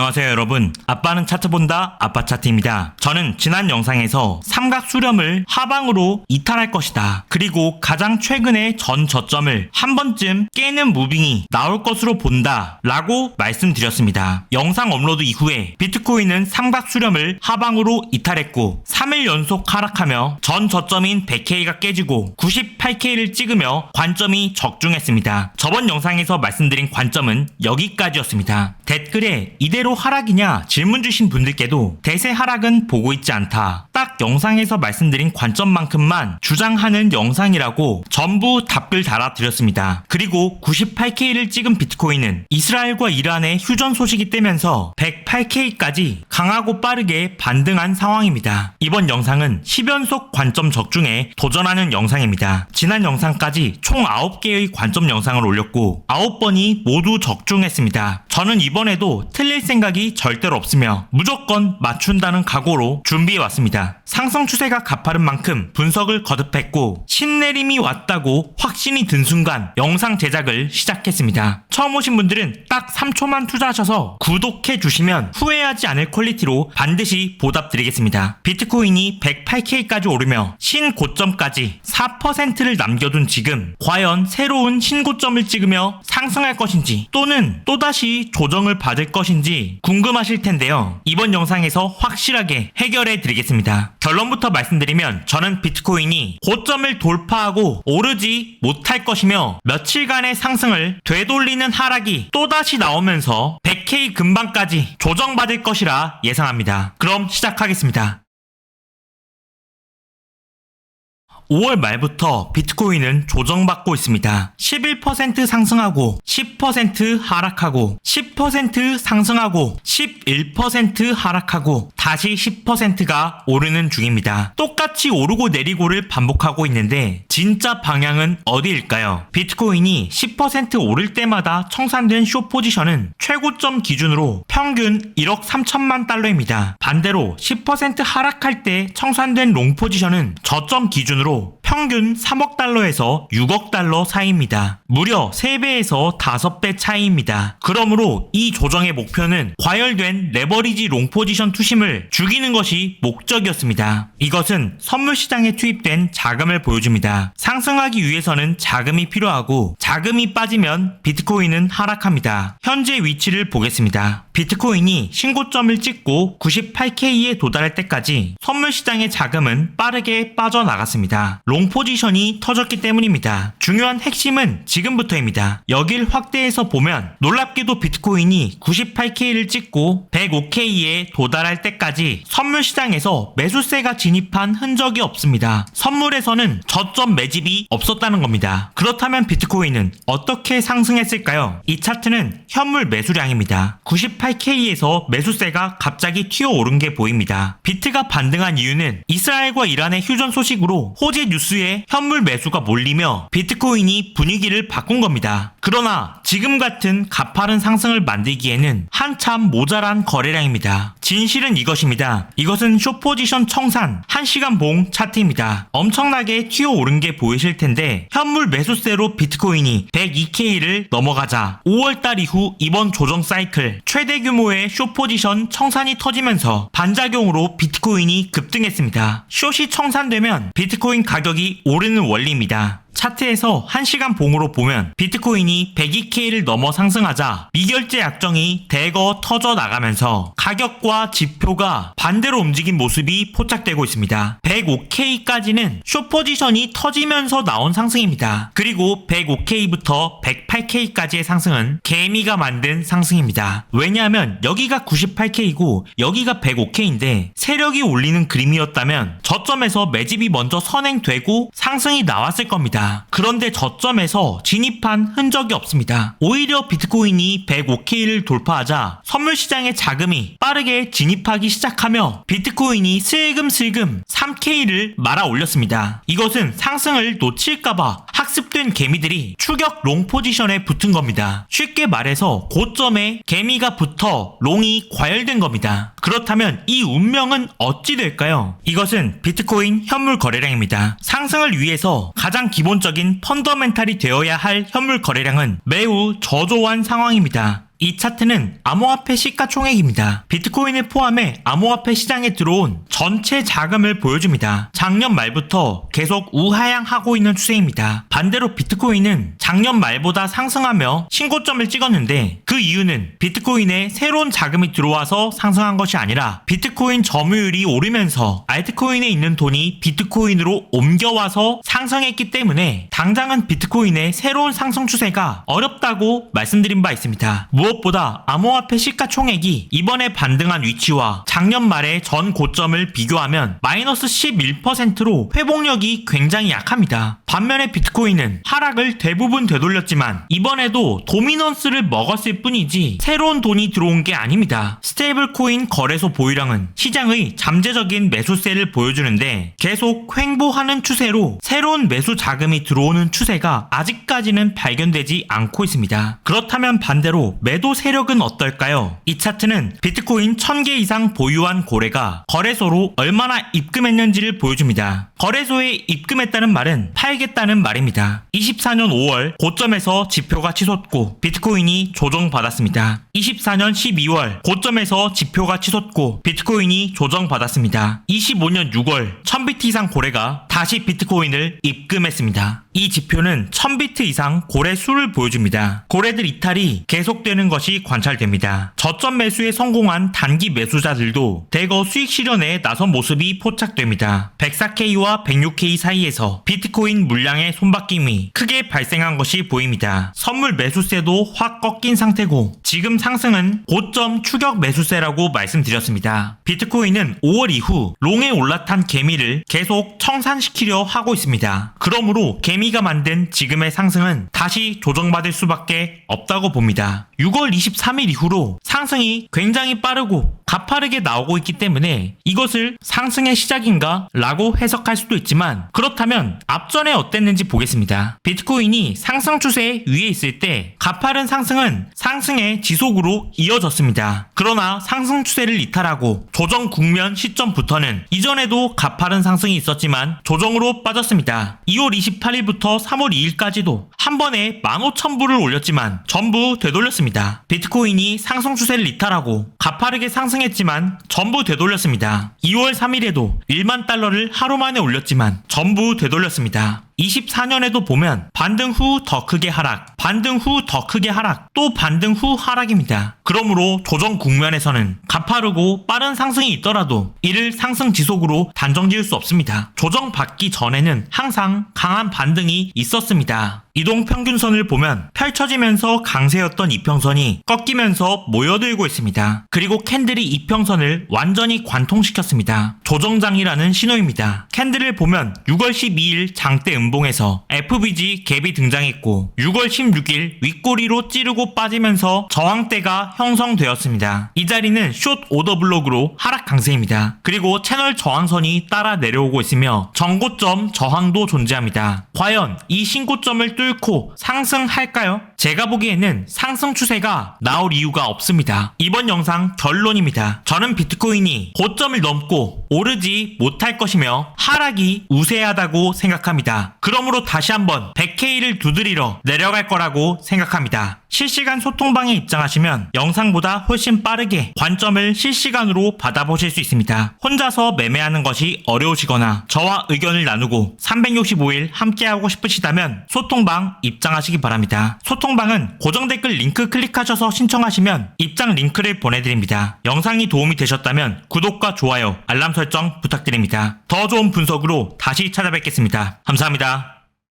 안녕하세요 여러분, 아빠는 차트 본다 아빠차트입니다. 저는 지난 영상에서 삼각 수렴을 하방으로 이탈할 것이다, 그리고 가장 최근에 전 저점을 한 번쯤 깨는 무빙이 나올 것으로 본다 라고 말씀드렸습니다. 영상 업로드 이후에 비트코인은 삼각 수렴을 하방으로 이탈했고 3일 연속 하락하며 전 저점인 100K가 깨지고 98K를 찍으며 관점이 적중했습니다. 저번 영상에서 말씀드린 관점은 여기까지였습니다. 댓글에 이대로 하락이냐 질문 주신 분들께도 대세 하락은 보고 있지 않다, 딱 영상에서 말씀드린 관점만큼만 주장하는 영상이라고 전부 답글 달아드렸습니다. 그리고 98K를 찍은 비트코인은 이스라엘과 이란의 휴전 소식이 뜨면서 108K까지 강하고 빠르게 반등한 상황입니다. 이번 영상은 10연속 관점 적중에 도전하는 영상입니다. 지난 영상까지 총 9개의 관점 영상을 올렸고 9번이 모두 적중했습니다. 저는 이번에도 틀릴 생각이 절대로 없으며 무조건 맞춘다는 각오로 준비해왔습니다. 상승 추세가 가파른 만큼 분석을 거듭했고 신내림이 왔다고 확신이 든 순간 영상 제작을 시작했습니다. 처음 오신 분들은 딱 3초만 투자하셔서 구독해주시면 후회하지 않을 퀄리티로 반드시 보답드리겠습니다. 비트코인이 108K까지 오르며 신고점까지 4%를 남겨둔 지금 과연 새로운 신고점을 찍으며 상승할 것인지 또는 또다시 조정을 받을 것인지 궁금하실 텐데요. 이번 영상에서 확실하게 해결해 드리겠습니다. 결론부터 말씀드리면 저는 비트코인이 고점을 돌파하고 오르지 못할 것이며 며칠간의 상승을 되돌리는 하락이 또다시 나오면서 100K 근방까지 조정받을 것이라 예상합니다. 그럼 시작하겠습니다. 5월 말부터 비트코인은 조정받고 있습니다. 11% 상승하고 10% 하락하고 10% 상승하고 11% 하락하고 다시 10%가 오르는 중입니다. 똑같이 오르고 내리고를 반복하고 있는데 진짜 방향은 어디일까요? 비트코인이 10% 오를 때마다 청산된 숏 포지션은 최고점 기준으로 평균 1억 3천만 달러입니다. 반대로 10% 하락할 때 청산된 롱 포지션은 저점 기준으로 평균 3억 달러에서 6억 달러 사이입니다. 무려 3배에서 5배 차이입니다. 그러므로 이 조정의 목표는 과열된 레버리지 롱 포지션 투심을 죽이는 것이 목적이었습니다. 이것은 선물 시장에 투입된 자금을 보여줍니다. 상승하기 위해서는 자금이 필요하고 자금이 빠지면 비트코인은 하락합니다. 현재 위치를 보겠습니다. 비트코인이 신고점을 찍고 98K에 도달할 때까지 선물 시장의 자금은 빠르게 빠져나갔습니다. 롱 포지션이 터졌기 때문입니다. 중요한 핵심은 지금부터입니다. 여길 확대해서 보면 놀랍게도 비트코인이 98K를 찍고 105K에 도달할 때까지 선물 시장에서 매수세가 진입한 흔적이 없습니다. 선물에서는 저점 매집이 없었다는 겁니다. 그렇다면 비트코인은 어떻게 상승했을까요? 이 차트는 현물 매수량입니다. 98K에서 매수세가 갑자기 튀어오른 게 보입니다. 비트가 반등한 이유는 이스라엘과 이란의 휴전 소식으로 호재 뉴스에 현물 매수가 몰리며 비트코인이 분위기를 바꾼 겁니다. 그러나 지금 같은 가파른 상승을 만들기에는 한참 모자란 거래량입니다. 진실은 이것입니다. 이것은 숏포지션 청산 1시간 봉 차트입니다. 엄청나게 튀어오른 게 보이실 텐데 현물 매수세로 비트코인이 102K를 넘어가자 5월달 이후 이번 조정 사이클 최대 규모의 숏포지션 청산이 터지면서 반작용으로 비트코인이 급등했습니다. 숏이 청산되면 비트코인 가격이 오르는 원리입니다. 차트에서 1시간 봉으로 보면 비트코인이 102K를 넘어 상승하자 미결제 약정이 대거 터져 나가면서 가격과 지표가 반대로 움직인 모습이 포착되고 있습니다. 105K까지는 숏 포지션이 터지면서 나온 상승입니다. 그리고 105K부터 108K까지의 상승은 개미가 만든 상승입니다. 왜냐하면 여기가 98K이고 여기가 105K인데 세력이 올리는 그림이었다면 저점에서 매집이 먼저 선행되고 상승이 나왔을 겁니다. 그런데 저점에서 진입한 흔적이 없습니다. 오히려 비트코인이 105K를 돌파하자 선물시장의 자금이 빠르게 진입하기 시작하며 비트코인이 슬금슬금 3K를 말아 올렸습니다. 이것은 상승을 놓칠까봐 학습된 개미들이 추격 롱 포지션에 붙은 겁니다. 쉽게 말해서 고점에 개미가 붙어 롱이 과열된 겁니다. 그렇다면 이 운명은 어찌 될까요? 이것은 비트코인 현물 거래량입니다. 상승을 위해서 가장 기본적인 펀더멘탈이 되어야 할 현물 거래량은 매우 저조한 상황입니다. 이 차트는 암호화폐 시가총액입니다. 비트코인을 포함해 암호화폐 시장에 들어온 전체 자금을 보여줍니다. 작년 말부터 계속 우하향하고 있는 추세입니다. 반대로 비트코인은 작년 말보다 상승하며 신고점을 찍었는데 그 이유는 비트코인에 새로운 자금이 들어와서 상승한 것이 아니라 비트코인 점유율이 오르면서 알트코인에 있는 돈이 비트코인으로 옮겨와서 상승했기 때문에 당장은 비트코인의 새로운 상승 추세가 어렵다고 말씀드린 바 있습니다. 무엇보다 암호화폐 시가총액이 이번에 반등한 위치와 작년 말의 전 고점을 비교하면 마이너스 11%로 회복력이 굉장히 약합니다. 반면에 비트코인은 하락을 대부분 되돌렸지만 이번에도 도미넌스를 먹었을 뿐이지 새로운 돈이 들어온 게 아닙니다. 스테이블 코인 거래소 보유량은 시장의 잠재적인 매수세를 보여주는데 계속 횡보하는 추세로 새로운 매수 자금이 들어오는 추세가 아직까지는 발견되지 않고 있습니다. 그렇다면 반대로 매도 세력은 어떨까요? 이 차트는 비트코인 1000개 이상 보유한 고래가 거래소로 얼마나 입금했는지를 보여줍니다. 거래소에 입금했다는 말은 팔겠다는 말입니다. 24년 5월 고점에서 지표가 치솟고 비트코인이 조정받았습니다. 24년 12월 고점에서 지표가 치솟고 비트코인이 조정받았습니다. 25년 6월 1000비트 이상 고래가 다시 비트코인을 입금했습니다. 이 지표는 1000비트 이상 고래 수를 보여줍니다. 고래들 이탈이 계속되는 것이 관찰됩니다. 저점 매수에 성공한 단기 매수자들도 대거 수익 실현에 나선 모습이 포착됩니다. 104K와 106K 사이에서 비트코인 물량의 손바뀜이 크게 발생한 것이 보입니다. 선물 매수세도 확 꺾인 상태고 지금 상승은 고점 추격 매수세라고 말씀드렸습니다. 비트코인은 5월 이후 롱에 올라탄 개미를 계속 청산시키려 하고 있습니다. 그러므로 개미가 만든 지금의 상승은 다시 조정받을 수밖에 없다고 봅니다. 6월 23일 이후로 상승이 굉장히 빠르고 가파르게 나오고 있기 때문에 이것을 상승의 시작인가? 라고 해석할 수도 있지만 그렇다면 앞전에 어땠는지 보겠습니다. 비트코인이 상승 추세 위에 있을 때 가파른 상승은 상승의 지속으로 이어졌습니다. 그러나 상승 추세를 이탈하고 조정 국면 시점부터는 이전에도 가파른 상승이 있었지만 조정으로 빠졌습니다. 2월 28일부터 3월 2일까지도 한 번에 15,000불을 올렸지만 전부 되돌렸습니다. 비트코인이 상승 추세를 이탈하고 가파르게 상승했지만 전부 되돌렸습니다. 2월 3일에도 1만 달러를 하루 만에 올렸지만 전부 되돌렸습니다. 24년에도 보면 반등 후 더 크게 하락, 반등 후 더 크게 하락, 또 반등 후 하락입니다. 그러므로 조정 국면에서는 가파르고 빠른 상승이 있더라도 이를 상승 지속으로 단정 지을 수 없습니다. 조정 받기 전에는 항상 강한 반등이 있었습니다. 이동평균선을 보면 펼쳐지면서 강세였던 이평선이 꺾이면서 모여들고 있습니다. 그리고 캔들이 이평선을 완전히 관통시켰습니다. 조정장이라는 신호입니다. 캔들을 보면 6월 12일 장대 음봉에서 FBG 갭이 등장했고 6월 16일 윗꼬리로 찌르고 빠지면서 저항대가 형성되었습니다. 이 자리는 숏 오더 블록으로 하락 강세입니다. 그리고 채널 저항선이 따라 내려오고 있으며 정고점 저항도 존재합니다. 과연 이 신고점을 뚫고 상승할까요? 제가 보기에는 상승 추세가 나올 이유가 없습니다. 이번 영상 결론입니다. 저는 비트코인이 고점을 넘고 오르지 못할 것이며 하락이 우세하다고 생각합니다. 그러므로 다시 한번 100K를 두드리러 내려갈 거라고 생각합니다. 실시간 소통방에 입장하시면 영상보다 훨씬 빠르게 관점을 실시간으로 받아보실 수 있습니다. 혼자서 매매하는 것이 어려우시거나 저와 의견을 나누고 365일 함께하고 싶으시다면 소통방 입장하시기 바랍니다. 소통방은 고정 댓글 링크 클릭하셔서 신청하시면 입장 링크를 보내드립니다. 영상이 도움이 되셨다면 구독과 좋아요, 알람 설정 부탁드립니다. 더 좋은 분석으로 다시 찾아뵙겠습니다. 감사합니다.